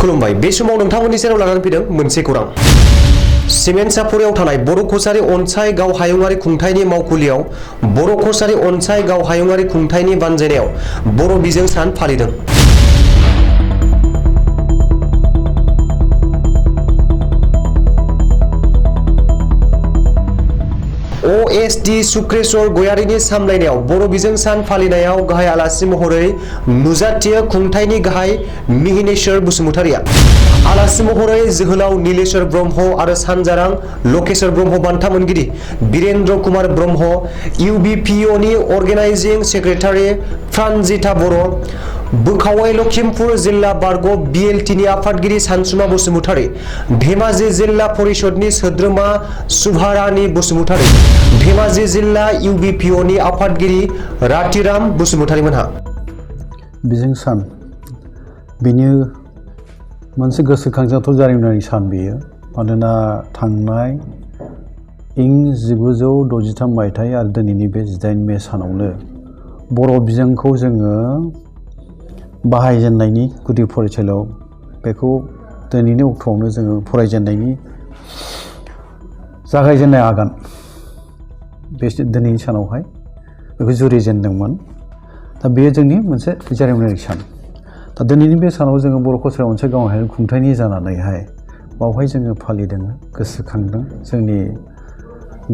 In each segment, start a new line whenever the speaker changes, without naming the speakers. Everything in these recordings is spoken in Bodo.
खुलुमबाय बे समाव नोंथांमोननि सेराव लानानै फैदों मोनसे खौरां सिमेन्ट सापरियाव थानाय बर' कछारी अनसाय गाव हायुङारि खुंथायनि मावखुलियाव बर' कछारी अनसाय गाव हायुङारि खुंथायनि बानजायनायाव बर' बिजों सान फालिदों। OSD सुक्रेश्वर गयारीनि सामलायनायाव बर' बिजों सान फालिनायाव गाहाय आलासि महरै नुजाथियो खुंथायनि गाहाय मिहिनेश्वर बसुमतारिया। आलासि महरै जोहोलाव नीलेश्वर ब्रह्म आरो सानजारां लकेश्वर ब्रह्म बान्था मोनगिरि बीरेन्द्र कुमार ब्रह्म, UBPOनि अर्गेनाइजिं सेक्रेटारि प्राणजिता बर', बोखावै लखिमपुर जिल्ला बारग' BLTनि आफादगिरि सानसुमा बसुमतारि, धेमाजि जिल्ला परिषदनि सोद्रोमा सुभारानी बसुमतारि, धेमाजि जिल्ला UBPOनि आफादगिरि रातिराम बसुमतारि मोनहा
बिजों सान बेनि मोनसे गोसोखांजाथाव जारिमिनारि सान बेयो मानोना थांनाय इं 1963 मायथाइ आरो दिनैनि बे 18 मे सानावनो बर' बिजोंखौ जोङो बाहायजेननायनि गुदि फरायसालियाव बेखौ दिनैनि अक्ट'आवनो जोङो फरायजेननायनि जागायजेननाय आगान बे दिनैनि सानावहाय बेखौ जुरिजेनदोंमोन। दा बेयो जोंनि मोनसे जारिमिनारि सान। दा दिनैनि बे सानाव जोङो बर' कछारी अनसाय गाव हायुङारि खुंथायनि जानानैहाय बावहाय जोङो फालिदों, गोसोखांदों जोंनि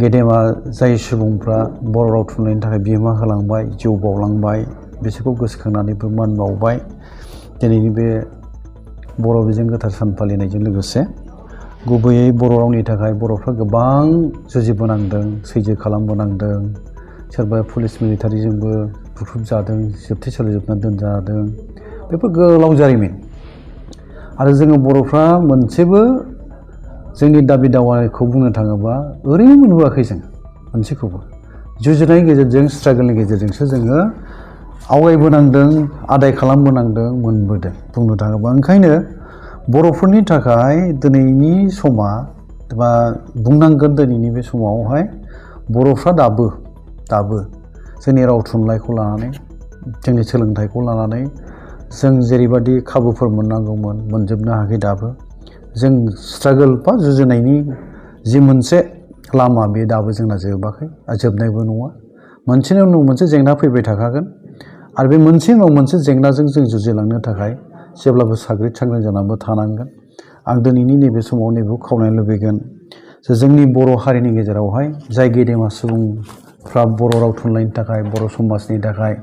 गेदेमा जाय सुबुंफ्रा बर' राव थुनलाइनि थाखाय बिहोमा होलांबाय, जिउ बावलांबाय, बिसोरखौ गोसोखांनानैबो मान बावबाय। दिनैनि बे बर' बिजों गोथार सान फालिनायजों लोगोसे गुबैयै बर' रावनि थाखाय बर'फ्रा गोबां जुजिबोनांदों, सैज्य खालामबोनांदों, सोरबा पुलिस मिलिटारिजोंबो बुख्रुबजादों, जोबथेसालियाव जोबनानै दोनजादों। बेफोर गोलाव जारिमिन आरो जोङो बर'फ्रा मोनसेबो जोंनि दाबि दावाखौ बुंनो थाङोबा ओरैनो मोनबोआखै जों मोनसेखौबो जुजिनायनि गेजेरजों स्ट्रागोलनि गेजेरजोंसो जोङो आवगायबोनांदों, आदाय खालामबोनांदों, मोनबोदों बुंनो थाङोबा। ओंखायनो बर'फोरनि थाखाय दिनैनि समा बा बुंनांगोन दिनैनि बे समावहाय बर'फ्रा दाबो जोंनि राव थुनलाइखौ लानानै, जोंनि सोलोंथाइखौ लानानै जों जेरैबादि खाबुफोर मोननांगौमोन मोनजोबनो हायाखै दाबो। जों स्ट्रागोल बा जुजिनायनि जि मोनसे लामा बे दाबो जोंना जोबाखै आरो जोबनायबो नङा। मोनसेनि उनाव मोनसे जेंना फैबाय थाखागोन आरो बे मोनसेनि उनाव मोनसे जेंनाजों जों जुजिलांनो थाखाय जेब्लाबो साग्रिद सांग्रां जानानैबो थानांगोन। आं दिनैनि नैबे समाव नैबेखौ खावलायनो लुबैगोन जे जोंनि बर' हारिनि गेजेरावहाय जाय गेदेमा सुबुंफ्रा बर' राव थुनलाइनि थाखाय, बर' समाजनि थाखाय,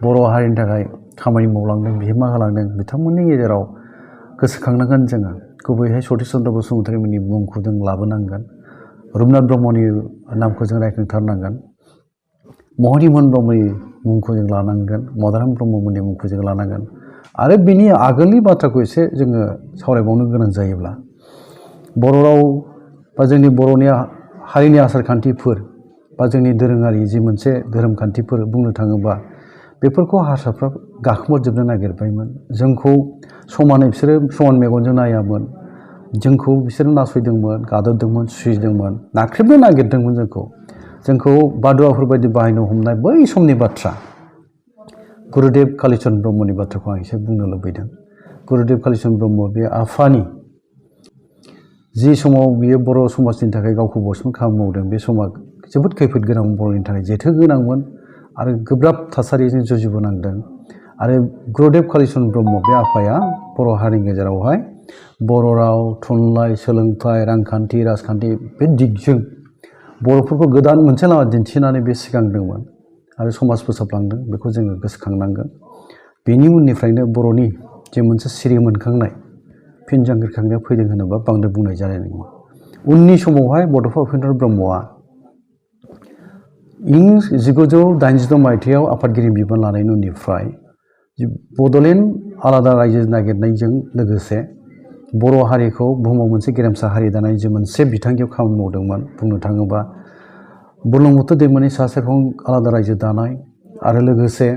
बर' हारिनि थाखाय खामानि मावलांदों, बिहोमा होलांदों, बिथांमोननि गेजेराव गोसोखांनांगोन जोङो। गुबैयै सतिश चन्द्र बसुमतारिमोननि मुंखौ जों लाबोनांगोन, रुपनाथ ब्रह्मनि नामखौ जों रायखांथारनांगोन, महनि मोहन ब्रह्मनि मुंखौ जों लानांगोन, मदाराम ब्रह्ममोननि मुंखौ जों लानांगोन। आरो बिनि आगोलनि बाथ्राखौ एसे जोङो सावरायबावनो गोनां जायोब्ला बर' राव बा जोंनि बर'नि हारिनि आसार खान्थिफोर बा जोंनि दोरोङारि जि मोनसे धोरोम खान्थिफोर बुंनो थाङोबा बेफोरखौ हारसाफ्रा गाखोमोरजोबनो नागिरबायमोन। जोंखौ समानै बिसोरो समान मेगनजों नायामोन, जोंखौ बिसोरो नासयदोंमोन, गादबदोंमोन, सुसिदोंमोन, नाख्रेबनो नागिरदोंमोन जोंखौ बादुवाफोर बायदि बाहायनो हमनाय बै समनि बाथ्रा। गुरुदेव कालिचरन ब्रह्मनि बाथ्राखौ आं एसे बुंनो लुबैदों। गुरुदेव कालिचरन ब्रह्म बे आफानि जि समाव बियो बर' समाजनि थाखाय गावखौ बाउसोमनो खामानि मावदों बे समा जोबोद खैफोद गोनां, बर'नि थाखाय जेथो गोनांमोन आरो गोब्राब थासारिजों जुजिबोनांदों। आरो गुरुदेव कालिचरन ब्रह्म बे आफाया बर' हारिनि गेजेरावहाय बर' राव, थुनलाइ, सोलोंथाइ, रांखान्थि, राजखान्थि बे दिगजों बर'फोरखौ गोदान मोनसे लामा दिन्थिनानै बे सिगांदोंमोन आरो समाज फोसाबलांदों। बेखौ जोङो गोसोखांनांगोन। बेनि उननिफ्रायनो बर'नि जे मोनसे सिरि मोनखांनाय, फिन जांख्रिखांनाया फैदों होनोबा बांद्राय बुंनाय जानाय नङा। उननि समावहाय बड'फा उपेन्द्र ब्रह्मआ इं 1986 मायथाइयाव आफादगिरि बिबान लानायनि उननिफ्राय बड'लेण्ड आलादा रायजो नागिरनायजों लोगोसे बर' हारिखौ बुहुमाव मोनसे गेरेमसा हारि दानाय जे मोनसे बिथांखियाव खामानि मावदोंमोन। बुंनो थाङोबा बुरलुंबुथुर दैमानि सा सेरफां आलादा रायजो दानाय आरो लोगोसे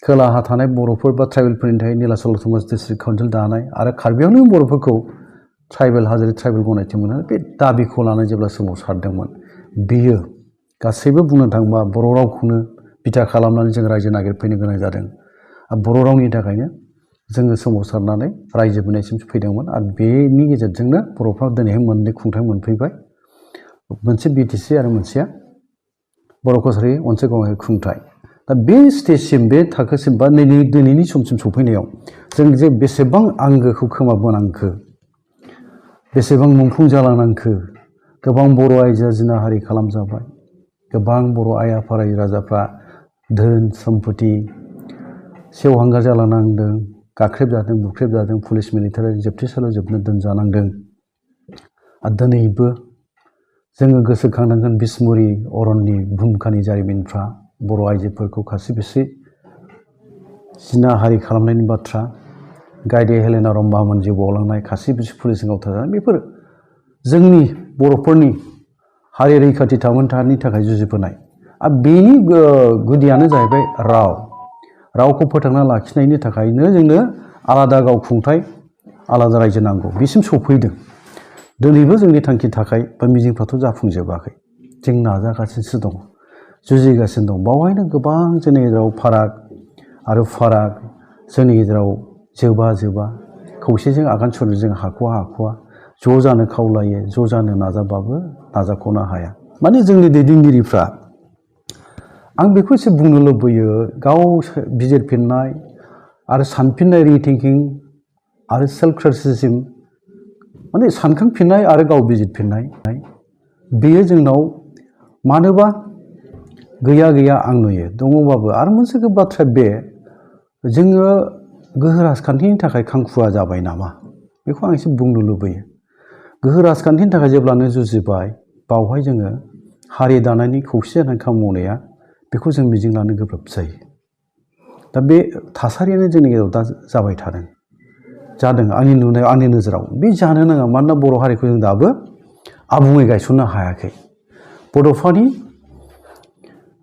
खोलाहा थानाय बर'फोर बा ट्राइबेलफोरनि थाखाय नीलाचल समाज डिस्ट्रिक्ट काउन्सिल दानाय आरो कार्बि आंलं बर'फोरखौ ट्राइबेल हाजोनि ट्राइबेल गनायथि मोननानै बे दाबिखौ लानानै जेब्ला सोमावसारदोंमोन, बेयो गासैबो बुंनो थाङोबा बर' रावखौनो बिथा खालामनानै जों रायजो नागिरफैनो गोनां जादों। बर' रावनि थाखायनो जोङो सोमावसारनानै रायजो बोनायसिम फैदोंमोन आरो बेनि गेजेरजोंनो बर'फ्रा दिनैहाय मोननै खुंथाइ मोनफैबाय मोनसे बिटिसि आरो मोनसेया बर' कसारि अनसाय गावारि खुंथाइ दा बे स्टेजसिम बे थाखोसिम बा दिनैनि समसिम सफैनायाव जों जे बेसेबां आंगोखौ खोमाबोनांखो बेसेबां मुंख्लं जालांनांखो गोबां बर' आइजोआ जिनाहारि खालामजाबाय गोबां बर' आइ आफा रायजो राजाफ्रा धोन सम्पति सेवहांगार जालांनांदों गाख्रेबजादों बुख्रेबजादों पुलिस मिलिटारि जोबथेसालियाव जोबनो दोनजानांदों आरो दिनैबो जोङो गोसोखांनांगोन बिसमुरि अरननि भुमखानि जारिमिनफ्रा बर' आइजोफोरखौ खासि बिसि जिनाहारि खालामनायनि बाथ्रा गायदे हेलेना रम्बामोन जिउ बावलांनाय खासि बिसि पुलिसजों गावथारजानाय बेफोर जोंनि बर'फोरनि हारि रैखाथि थामोनथानि थाखाय जुजिबोनाय आरो बेनि गुदियानो जाहैबाय रावखौ फोथांना लाखिनायनि थाखायनो जोंनो आलादा गावखुंथाइ आलादा रायजो नांगौ बिसिम सफैदों दिनैबो जोंनि थांखि थाखाय बा मिजिंफ्राथ' जाफुंजोबाखै जों नाजागासिनोसो दं जुजिगासिनो दं बावहायनो गोबां जोंनि गेजेराव फाराग जोंनि गेजेराव जोबा खौसेजों आगान सुरनो जों हाख'वा ज' जानो खावलायो ज' जानो नाजाबाबो नाजाख'नो हाया माने जोंनि दैदेनगिरिफ्रा आं बेखौ एसे बुंनो लुबैयो गाव बिजिरफिननाय आरो सानफिननाय रिथिंकिं आरो सेल्फ क्रिटिसिज्म माने सानखांफिननाय आरो गाव बिजिरफिननाय बेयो जोंनाव मानोबा गैया आं नुयो दङबाबो आरो मोनसे बाथ्रा बे जोङो गोहो राजखान्थिनि थाखाय खांखुवा जाबाय नामा बेखौ आं एसे बुंनो लुबैयो गोहो राजखान्थिनि थाखाय जेब्लानो जुजिबाय बावहाय जोङो हारि दानायनि खौसे जानानै खामानि मावनाया बेखौ जों मिजिं लानो गोब्राब जायो दा बे थासारियानो जोंनि गेजेराव दा जाबाय जादों आंनि नुनायाव आंनि नोजोराव बे जानो नाङा मानोना बर' हारिखौ जों दाबो आबुङै गायसननो हायाखै बड'फानि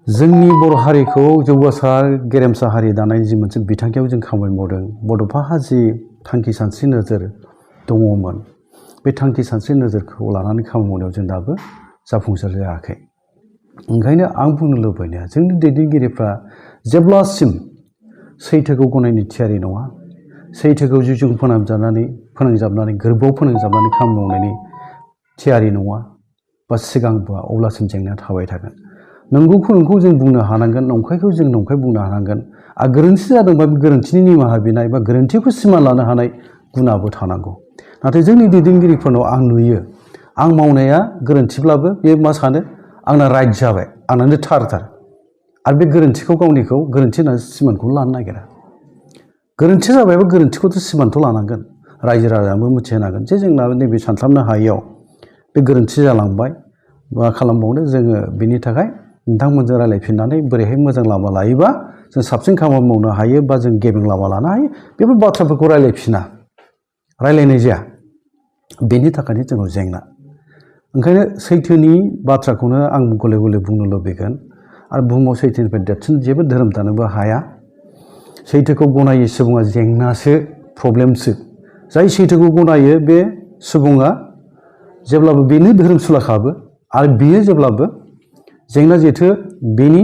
जोंनि बर' हारिखौ जौगासार गेरेमसा हारि दानायनि जि मोनसे बिथांखियाव जों खामानि मावदों बड'फाहा जि थांखि सानस्रि नोजोर दङमोन बे थांखि सानस्रि नोजोरखौ लानानै खामानि मावनायाव जों दाबो जाफुंसार जायाखै ओंखायनो आं बुंनो लुबैनाया जोंनि दैदेनगिरिफ्रा जेब्लासिम सैथोखौ गनायनो थियारि नङा सैथोखौ जिउजों फोनांजाबनानै गोरबोआव फोनांजाबनानै खामानि मावनायनि थियारि नङा बा सिगांबोआ अब्लासिम जेंनाया थाबाय थागोन नंगौखौ नंगौ जों बुंनो हानांगोन नंखायखौ जों नंखाय बुंनो हानांगोन आरो गोरोन्थि जादोंबा गोरोन्थिनि निमाहा बिनाय बा गोरोन्थिखौ सिमा लानो हानाय गुनाबो थानांगौ नाथाय जोंनि दैदेनगिरिफोरनाव आं नुयो आं मावनाया गोरोन्थिब्लाबो बे मा सानो आंना राइट जाबाय आंनानो थार आरो बे गोरोन्थिखौ गावनिखौ गोरोन्थि होननानै सिमानखौ लानो नागिरा गोरोन्थि जाबायबा गोरोन्थिखौथ' सिमानथ' लानांगोन रायजो राजायाबो मिथिहोनांगोन जे जोंना नैबे सानस्लाबनो हायैयाव बे गोरोन्थि जालांबाय मा खालामबावनो जोङो बिनि थाखाय नोंथांमोनजों रायज्लायफिननानै बोरैहाय मोजां लामा लायोबा जों साबसिन खामानि मावनो हायो बा जों गेबें लामा लानो हायो बेफोर बाथ्राफोरखौ रायज्लायनाय जाया बेनि थाखायनो जोंनाव जेंना ओंखायनो सैथोनि बाथ्राखौनो आं गले गले बुंनो लुबैगोन आरो बुहुमाव सैथोनिफ्राय देरसिन जेबो धोरोम दानोबो हाया सैथोखौ गनायै सुबुङा जेंनासो प्रब्लेमसो जाय सैथोखौ गनायो बे सुबुङा जेब्लाबो बेनो धोरोम सुलाखाबो आरो बियो जेब्लाबो जेंना जेथो बेनि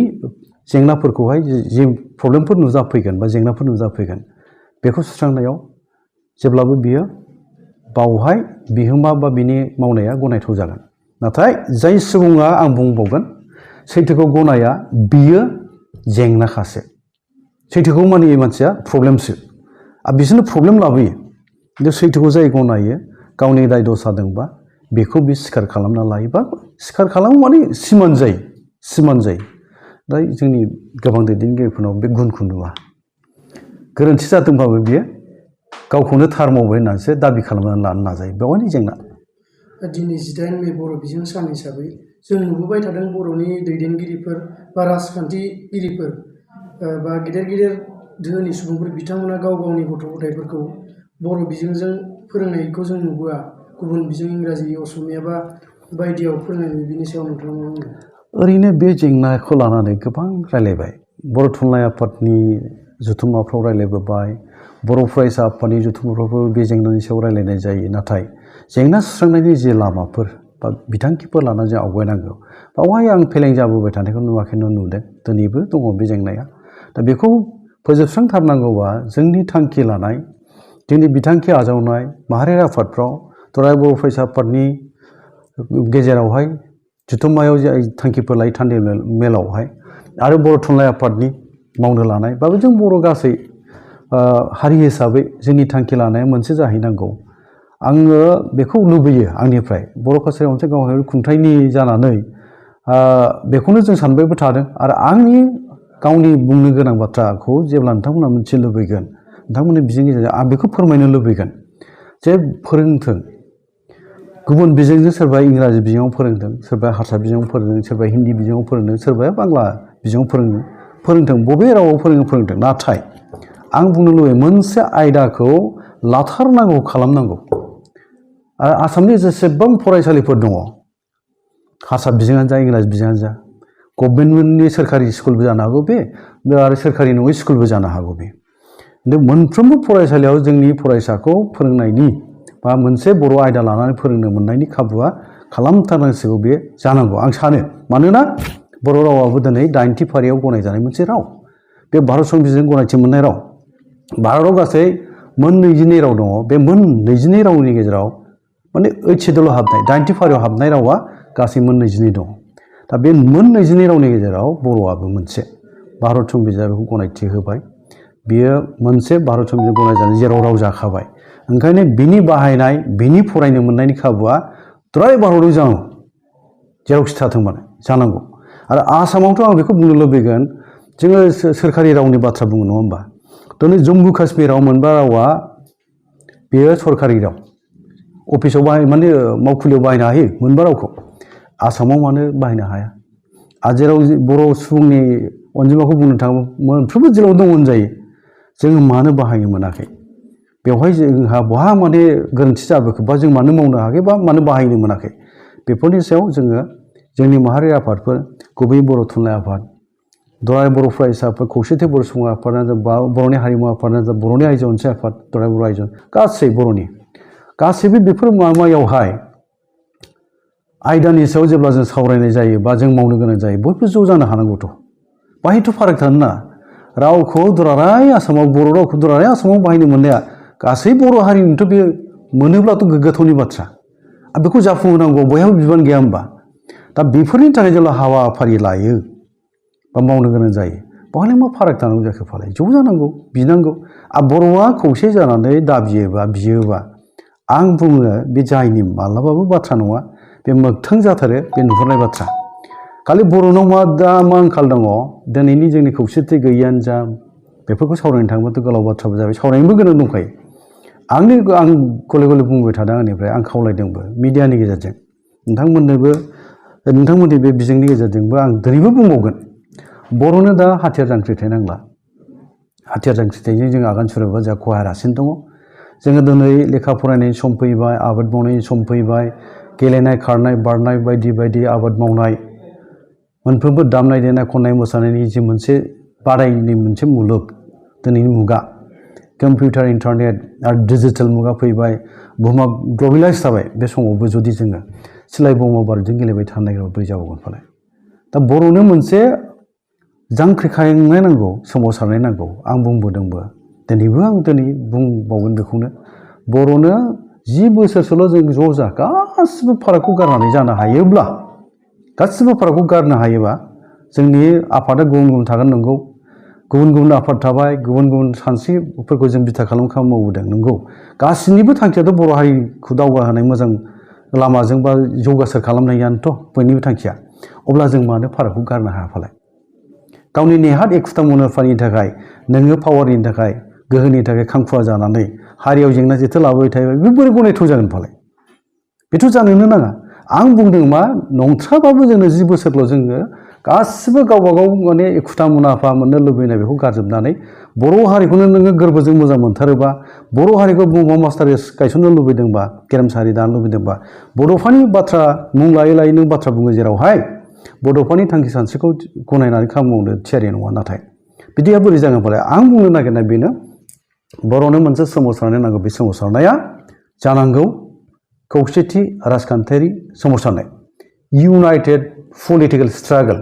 जेंनाफोरखौहाय जि प्रब्लेमफोर नुजाफैगोन बा जेंनाफोर नुजाफैगोन बेखौ सुस्रांनायाव जेब्लाबो बियो बावहाय बिहोमा बा बिनि मावनाया गनायथाव जागोन नाथाय जाय सुबुङा आं बुंबावगोन सैथोखौ गनाया बियो जेंनाखासो सैथोखौ मानियै मानसिया प्रब्लेमसो आरो बिसोरनो प्रब्लेम लाबोयो खिन्थु सैथोखौ जाय गनायो गावनि दाय दस जादोंबा बेखौ बे स्वीकार खालामना लायोबा स्वीकार खालामो माने सिमान जायो दा जोंनि गोबां दैदेनगिरिफोरनाव बे गुनखौ नुवा गोरोन्थि जादोंबाबो बियो गावखौनो थार मावबाय होननानैसो दाबि खालामनानै लानो नाजायो बेवहायनो जेंना
दिनै 18 मे बर' बिजों सान हिसाबै जों नुबोबाय थादों बर'नि दैदेनगिरिफोर बा राजखान्थिगिरिफोर बा गेदेर धोनि सुबुंफोर बिथांमोना गाव गावनि गथ' गथायफोरखौ बर' बिजोंजों फोरोंनायखौ जों नुबोआ गुबुन बिजों इंराजि असमिया बा बायदियाव फोरोंनाय बिनि सायाव नोंथाङा मा बुङो
ओरैनो बे जेंनाखौ लानानै गोबां रायलायबाय बर' थुनलाइ आफादनि जथुम्माफ्राव रायलायबोबाय बर' फरायसा आफादनि जथुम्माफ्रावबो बे जेंनानि सायाव रायलायनाय जायो नाथाय जेंना सुस्रांनायनि जे लामाफोर बा बिथांखिफोर लानानै जों आवगायनांगौ बावहाय आं फेलें जाबोबाय थानायखौ नुवाखै नुदों दिनैबो दङ बे जेंनाया दा बेखौ फोजोबस्रांथारनांगौबा जोंनि थांखि लानाय जोंनि बिथांखि आजावनाय माहारियारि आफादफ्राव दुलाराय बर' फरायसा आफादनि गेजेरावहाय जुथुम्मायाव जे थांखिफोर लायो थान्दै मेलावहाय आरो बर' थुनलाइ आफादनि मावनो लानाय बाबो जों बर' गासै हारि हिसाबै जोंनि थांखि लानाया मोनसे जाहैनांगौ। आङो बेखौ लुबैयो आंनिफ्राय बर' कालसारारि मोनसे गावारि खुंथायनि जानानै बेखौनो जों सानबायबो थादों आरो आंनि गावनि बुंनो गोनां बाथ्राखौ जेब्ला नोंथांमोना मिथिनो लुबैगोन नोंथांमोननि बिजोंनि गेजेरजों आं बेखौ फोरमायनो लुबैगोन जे फोरोंथों गुबुन बिजोंजों सोरबा इंराजि बिजोङाव फोरोंदों सोरबा हारसा बिजोङाव फोरोंदों सोरबा हिन्दी बिजोङाव फोरोंदों सोरबाया बांला बिजोङाव फोरोंथों बबे रावाव फोरोंथों नाथाय आं बुंनो लुबैयो मोनसे आयदाखौ लाथारनांगौ खालामनांगौ। आरो आसामनि जेसेबां फरायसालिफोर दङ हारसा बिजोङानो जा इंराजि बिजोङानो जा गभर्नमेन्टनि सोरखारि स्कुलबो जानो हागौ बे आरो सोरखारि नङै स्कुलबो जानो हागौ बे मोनफ्रोमबो फरायसालियाव जोंनि फरायसाखौ फोरोंनायनि बा मोनसे बर' आयदा लानानै फोरोंनो मोननायनि खाबुआ खालामथारनांसिगौ बे जानांगौ आं सानो। मानोना बर' रावाबो दिनै 80 फारियाव गनायजानाय मोनसे राव बे भारत संबिजिरजों गनायथि मोननाय राव। भारताव गासै मोन 22 राव दङ बे मोन 22 रावनि गेजेराव माने 8 सिडुलाव हाबनाय 80 फारियाव हाबनाय रावा गासै मोन 22 दङ। दा बे मोन 22 रावनि गेजेराव बर'आबो मोनसे भारत संबिजिरा बेखौ गनायथि होबाय बियो मोनसे भारत संबिजिरजों गनायजानाय जेराव राव जाखाबाय ओंखायनो बिनि बाहायनाय बिनि फरायनो मोननायनि खाबुआ दुलाराय भारताव जानांगौ जेरावखि थाथों मानो जानांगौ। आरो आसामावथ' आं बेखौ बुंनो लुबैगोन जोङो सोरखारि रावनि बाथ्रा बुङो नङा होमबा दिनै जम्मु काश्मीराव मोनबा रावा बेयो सरकारि राव अफिसाव माने मावखुलियाव बाहायनो हायो मोनबा रावखौ आसामाव मानो बाहायनो हाया आरो जेराव बर' सुबुंनि अनजिमाखौ बुंनो थाङोब्ला मोनफ्रोमबो जिल्लायाव दङ होनजायो जोङो मानो बाहायनो मोनाखै बेवहाय जोंहा बहा माने गोरोन्थि जाबोखो बा जों मानो मावनो हायाखै बा मानो बाहायनो मोनाखै बेफोरनि सायाव जोङो जोंनि माहारियारि आफादफोर गुबैयै बर' थुनलाइ आफाद दुलाराय बर' फरायसा आफाद खौसेथि बर' सुबुं आफादानो जा बर'नि हारिमु आफादानो जा बर'नि आइजो अनसाय आफाद दुलाराय बर' आइजो गासै बर'नि गासैबो बेफोर माबायावहाय आयदानि सायाव जेब्ला जों सावरायनाय जायो बा जों मावनो गोनां जायो बयबो ज' जानो हानांगौथ' बाहायथ' फाराग थानो ना रावखौ दुलाराय आसामाव बर' रावखौ दुलाराय आसामाव बाहायनो मोननाया गासै बर' हारिनिथ' बे मोनोब्लाथ' गोग्गाथावनि बाथ्रा आरो बेखौ जाफुंहोनांगौ बयहाबो बिबान गैया होमबा दा बेफोरनि थाखाय जेब्ला हाबाफारि लायो बा मावनो गोनां जायो बहालाय मा फाराग थानांगौ जाखो फालाय ज' जानांगौ बिनांगौ आरो बर'आ खौसे जानानै दाबियोबा बियोबा आं बुङो बे जायनि माब्लाबाबो बाथ्रा नङा बे मोगथां जाथारो बे नुहुरनाय बाथ्रा खालि बर'नाव मा आंखाल दङ दिनैनि जोंनि खौसेथि गैयियानो जा बेफोरखौ सावरायनो थाङोबाथ' गोलाव बाथ्राबो जाबाय सावरायनोबो गोनां दंखायो आं गले गले बुंबाय थादों आंनिफ्राय आं खावलायदोंबो मिडियानि गेजेरजों नोंथांमोननि बे बिजोंनि गेजेरजोंबो आं दिनैबो बुंबावगोन बर'नो दा हाथियार जांख्रिथाय नांला हाथियार जांख्रिथायजों जों आगान सुरोबा जोंहा खहा रासिन दङ जोङो दिनै लेखा फरायनायनि सम फैबाय आबाद मावनायनि सम फैबाय गेलेनाय खारनाय बारनाय बायदि बायदि आबाद मावनाय मोनफ्रोमबो दामनाय देनाय खननाय मोसानायनि जि मोनसे बादायनायनि मोनसे मुलुग दिनैनि मुगा कम्पिउटार इन्टारनेट आरो डिजिटेल मुगा फैबाय बुहुमा ग्लबेलाइज जाबाय बे समावबो जुदि जोङो सिलाय बमा बारुदजों गेलेबाय थानो नागिरबा बोरै जाबावगोन फालाय दा बर'नो मोनसे जांख्रिखांनाय नांगौ सोमावसारनाय नांगौ आं बुंबोदोंबो दिनैबो आं बुंबावगोन बेखौनो बर'नो 10 बोसोरसोल' जों ज' जा गासिबो फारागखौ गारनानै जानो हायोब्ला गासिबो फारागखौ गारनो हायोबा जोंनि आफादा गुबुन गुबुन थागोन नंगौ गुबुन गुबुन आफाद थाबाय गुबुन गुबुन सानस्रिफोरखौ जों बिथा खालाम मावबोदों नंगौ गासिनिबो थांखियाथ' बर' हारिखौ दावगाहोनाय मोजां लामाजों बा जौगासार खालामनायानोथ' बयनिबो थांखिया अब्ला जों मानो फारागखौ गारनो हाया फालाय गावनि नेहाद एखुथा मुलाम्फानि थाखाय नोङो पावारनि थाखाय गोहोनि थाखाय खांखुवा जानानै हारियाव जेंना जेथो लाबोबाय थायोबा बे बोरै गनायथाव जागोन फालाय बेथ' जानोनो नाङा आं बुंदों मा नंथ्राबाबो जोंनो 10 बोसोरल' जोङो गासिबो गावबा गाव माने एखुथा मुलाम्फा मोननो लुबैनाय बेखौ गारजोबनानै बर' हारिखौनो नोङो गोरबोजों मोजां मोनथारोबा बर' हारिखौ बुहुमाव मास्टार गायसननो लुबैदोंबा गेरेमसारि दानो लुबैदोंबा बड'फानि बाथ्रा मुं लायै लायै नों बाथ्रा बुङो जेरावहाय बड'फानि थांखि सानस्रिखौ गनायनानै खामानि मावनो थियारि नङा नाथाय बिदिया बोरै जागोन फालाय आं बुंनो नागिरनाय बेनो बर'नो मोनसे सोमावसारनाय नांगौ बे सोमावसारनाया जानांगौ खौसेथि राजखान्थियारि सोमावसारनाय इउनाइटेड पलिटिकेल स्ट्रागल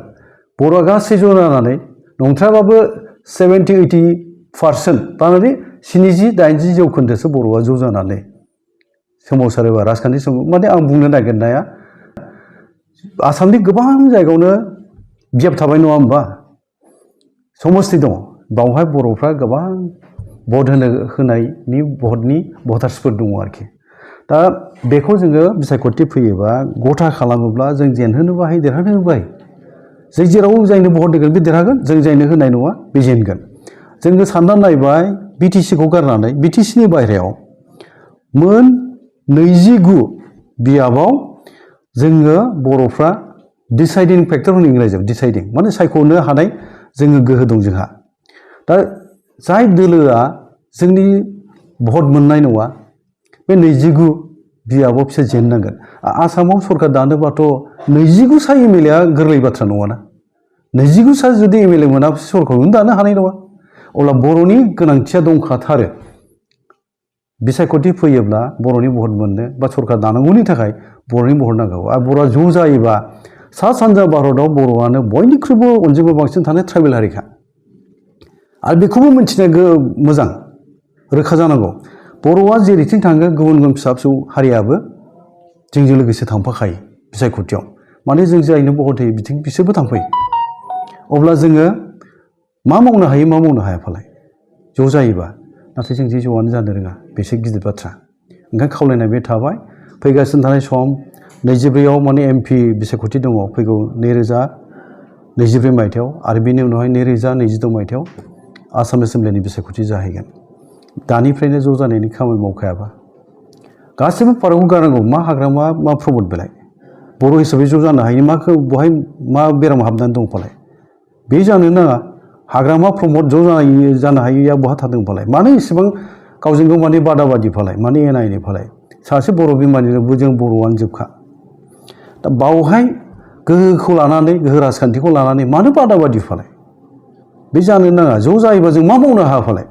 बर'आ गासै ज' जानानै नंथ्राबाबो 70-80 तारमाने 70-80 जौखोन्दोसो बर'आ ज' जानानै सोमावसारोबा राजखान्थि माने आं बुंनो नागिरनाया आसामनि गोबां जायगायावनो बियाब थाबाय नङा होमबा समस्ति दङ बावहाय बर'फ्रा गोबां भट होनायनि भटार्सफोर दङ आरोखि दा बेखौ जोङो बिसायख'थि फैयोबा गथा खालामोब्ला जों जेनहोनोबो हायो देरहानोबो हायो जों जेराव जायनो भट होगोन बे देरहागोन जों जायनो होनाय नङा बे जेनगोन जोङो सानना नायबाय बिटिसिखौ गारनानै बिटिसिनि बाहेरायाव मोन 29 बियाबाव जोङो बर'फ्रा डिसाइडिं फेक्टर होनो इंराजियाव डिसाइडिं माने सायख'नो हानाय जोङो गोहो दं जोंहा दा जाय दोलोआ जोंनि भट मोननाय नङा बे 29 बियाबाव बिसोर जेननांगोन आसामाव सरकार दानोबाथ' 29 सा एमएलएआ गोरलै बाथ्रा नङाना 29 सा जुदि एमएलए मोनाबा सरकारखौनो दानो हानाय नङा अब्ला बर'नि गोनांथिया दंखाथारो बिसायख'थि फैयोब्ला बर'नि भट मोननो बा सरकार दानांगौनि थाखाय बर'नि भट नांगौ आरो बर'आ ज' जायोबा सा सानजा भारतआव बर'आनो बयनिख्रुइबो अनजिमा बांसिन थानाय ट्राइबेल हारिखा आरो बेखौबो मिन्थिनो मोजां रोखा जानांगौ बर'आ जेरैथिं थाङो गुबुन गुबुन फिसा फिसौ हारियाबो जोंजों लोगोसे थांफाखायो बिसायख'थियाव माने जों जायनो भट होयो बिथिं बिसोरबो थांफायो अब्ला जोङो मा मावनो हायो मा मावनो हाया फालाय ज' जायोबा नाथाय जों जे ज'आनो जानो रोङा बेसो गिदिर बाथ्रा ओंखायनो खावलायनाय बे थाबाय फैगासिनो थानाय सम 24आव माने एमपि बिसायख'थि दङ फैगौ 2024 मायथाइयाव आरो बेनि उनावहाय 2026 मायथाइयाव आसाम एसेम्ब्लिनि बिसायख'थि जाहैगोन दानिफ्रायनो ज' जानायनि खामानि मावखायाबा गासैबो फारागखौ गारनांगौ मा हाग्रामा मा प्रमद बेलाय बर' हिसाबै ज' जानो हायो माखौ बहाय मा बेराम हाबनानै दं फालाय बे जानो नाङा हाग्रामा प्रमद ज' जानो हायैया बहा थादों फालाय मानो इसेबां गावजों गाव माने बादाबादि फालाय माने एना एनि फालाय सासे बर' बिमानिनोबो जों बर'आनो जोबखा दा बावहाय गोहोखौ लानानै गोहो राजखान्थिखौ लानानै मानो बादाबादि फालाय बे जानो नाङा ज' जायोबा जों मा मावनो हाया फालाय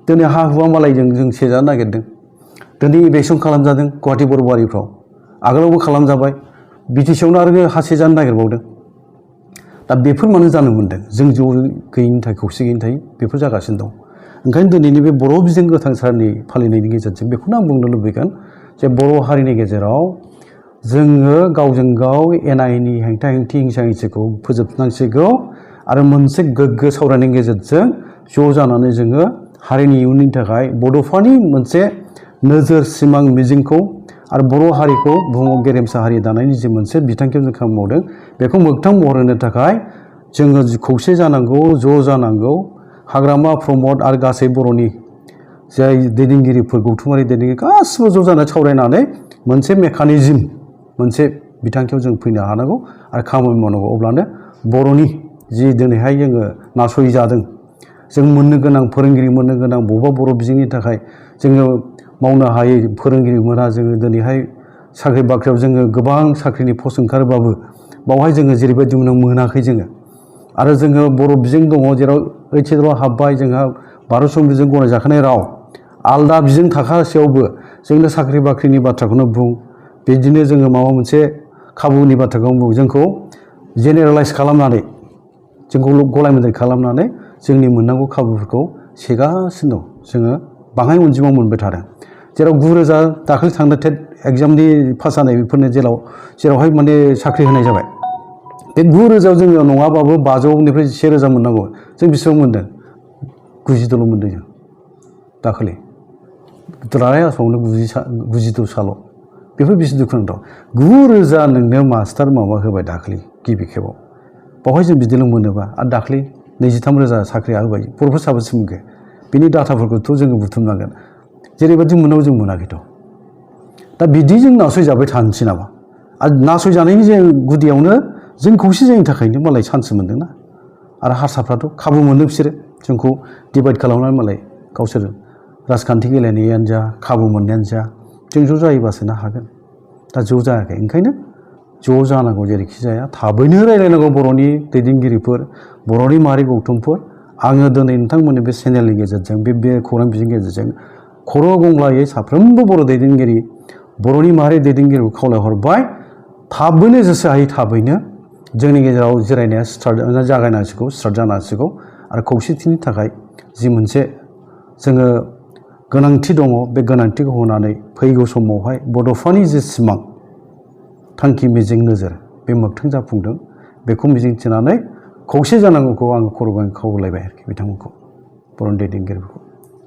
दिनै हा हुआ मालायजों जों सेजानो नागिरदों दिनै इलेक्सन खालामजादों गुवाहाटि बरबारिफ्राव आगोलावबो खालामजाबाय बिटिसियावनो आरो हा सेजानो नागिरबावदों दा बेफोर मानो जानो मोन्दों जों ज' गैयिनि थाखाय खौसे गैयिनि थाखाय बेफोर जागासिनो दं ओंखायनो दिनैनि बे बर' बिजों गोथां साननि फालिनायनि गेजेरजों बेखौनो आं बुंनो लुबैगोन जे बर' हारिनि गेजेराव जोङो गावजों गाव एना एनि हेंथा हेंथि हिंसा हिंसिखौ फोजोबनांसिगौ आरो मोनसे गोग्गो सावरायनायनि गेजेरजों ज' जानानै जोङो हारिनि इयुननि थाखाय बड'फानि मोनसे नोजोर सिमां मिजिंखौ आरो बर' हारिखौ बुहुमाव गेरेमसा हारि दानायनि जि मोनसे बिथांखियाव जों खामानि मावदों बेखौ मोगथां महर होनो थाखाय जोङो खौसे जानांगौ ज' जानांगौ हाग्रामा प्रमद आरो गासै बर'नि जाय दैदेनगिरिफोर गौथुमारि दैदेनगिरि गासिबो ज' जानानै सावरायनानै मोनसे मेकानिजम मोनसे बिथांखियाव जों फैनो हानांगौ आरो खामानि मावनांगौ अब्लानो बर'नि जि दिनैहाय जोङो नासयजादों जों मोननो गोनां फोरोंगिरि मोननो गोनां बबेबा बर' बिजोंनि थाखाय जोङो मावनो हायै फोरोंगिरि मोना जोङो दिनैहाय साख्रि बाख्रियाव जोङो गोबां साख्रिनि पस्ट ओंखारोबाबो बावहाय जोङो जेरैबायदि मोनाखै जोङो आरो जोङो बर' बिजों दङ जेराव ओइचएसआव हाबबाय जोंहा भारत संबिजिरजों गनायजाखानाय राव आलदा बिजों थाखासेयावबो जोंनो साख्रि बाख्रिनि बाथ्राखौनो बुं बिदिनो जोङो माबा मोनसे खाबुनि बाथ्राखौनो बुं जोंखौ जेनेरेलाइज खालामनानै जोंखौ गलाय मोनदेर खालामनानै जोंनि मोननांगौ खाबुफोरखौ सेगासिनो दं जोङो बाङाय अनजिमा मोनबाय थादों जेराव 9,000 दाखालि थांनाय टेट एग्जामनि पास जानाय बेफोरनो जेरावहाय माने साख्रि होनाय जाबाय बे 9,000 जोङो नङाबाबो 500निफ्राय 1,000 मोननांगौ जों बेसेबां मोनदों 90 मोनदों जों दाखालि दुलाराय आसामावनो 92 साल' बेफोर बेसे दुखुनांथाव 9,000 नोंनो मास्टार माबा होबाय दाखालि गिबि खेबाव बावहाय जों बिदिल' मोनोबा आरो दाखालि 23,000 साख्रिया होबाय बर'फोर साबेसे मोनखो बिनि डाटाफोरखौथ' जोङो बुथुमनांगोन जेरैबायदि मोनाव जों मोनाखैथ' दा बिदि जों नासयजाबाय थानोसै नामा आरो नासयजानायनि जे गुदियावनो जों खौसे जायैनि थाखायनो मालाय चान्स मोनदोंना आरो हारसाफ्राथ' खाबु मोनदों बिसोरो जोंखौ डिभाइड खालामनानै मालाय गावसोर राजखान्थि गेलेनायानो जा खाबु मोननायानो जा जों ज' जायोबासो ना हागोन दा ज' जायाखै ओंखायनो ज' जानांगौ जेरैखि जाया थाबैनो रायज्लायनांगौ बर'नि दैदेनगिरिफोर बर'नि माहारि गौथुमफोर आङो दिनै नोंथांमोननि बे चेनेलनि गेजेरजों बे खौरां बिजोंनि गेजेरजों खर' गंग्लायै साफ्रोमबो बर' दैदेनगिरि बर'नि माहारि दैदेनगिरिखौ खावलायहरबाय थाबैनो जेसे हायो थाबैनो जोंनि गेजेराव जिरायनाया जागायनांसिगौ स्टार्ट जानांसिगौ आरो खौसेथिनि थाखाय जि मोनसे जोङो गोनांथि दङ बे गोनांथिखौ होनानै फैगौ समावहाय बड'फानि जि सिमां थांखि मिजिं नोजोर बे मोगथां जाफुंदों बेखौ मिजिंथिनानै खौसे जानांगौखौ आङो खर'गोनां खावलायबाय आरोखि बिथांमोनखौ बर'नि दैदेनगिरिफोरखौ।